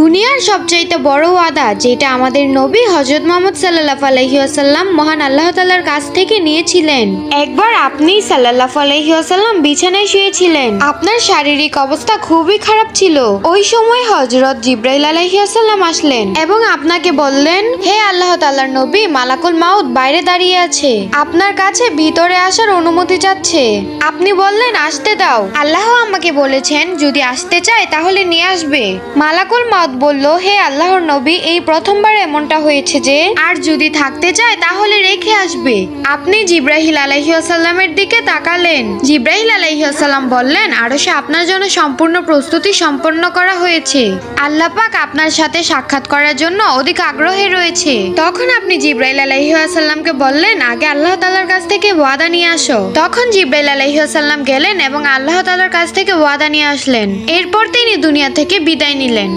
দুনিয়ার সবচাইতে বড় ওয়াদা যেটা আমাদের নবী হযরত মুহাম্মদ সাল্লাল্লাহু আলাইহি ওয়াসাল্লাম মহান আল্লাহ তাআলার কাছ থেকে নিয়েছিলেন। একবার আপনি সাল্লাল্লাহু আলাইহি ওয়াসাল্লাম বিছানায় শুয়েছিলেন, আপনার শারীরিক অবস্থা খুবই খারাপ ছিল। ওই সময় হযরত জিবরাইল আলাইহিস সালাম আসলেন এবং আপনাকে বললেন, হে আল্লাহ তাআলার নবী, মালাকুল মাউত বাইরে দাঁড়িয়ে আছে, আপনার কাছে ভিতরে আসার অনুমতি চাচ্ছে। আপনি বললেন, আসতে দাও, আল্লাহ আমাকে বলেছেন যদি আসতে চায় তাহলে নিয়ে আসবে। মালাকুল মাউত বলল, হে আল্লাহর নবী, এই প্রথমবার এমনটা হয়েছে যে, আর যদি থাকতে চায় তাহলে রেখে আসবে। আপনি জিবরাইল আলাইহিস সালামের দিকে তাকালেন। জিবরাইল আলাইহিস সালাম বললেন, আরশে আপনার জন্য সম্পূর্ণ প্রস্তুতি সম্পন্ন করা হয়েছে। আল্লাহ পাক আপনার সাথে সাক্ষাৎ করার জন্য অধিক আগ্রহে রয়েছে। তখন আপনি জিবরাইল আলাইহিস সালামকে বললেন, আগে আল্লাহ তাআলার কাছ থেকে ওয়াদা নিয়ে আসো। তখন জিবরাইল আলাইহিস সালাম গেলেন এবং আল্লাহ তাআলার কাছ থেকে ওয়াদা নিয়ে আসলেন। এরপর তিনি দুনিয়া থেকে বিদায় নিলেন।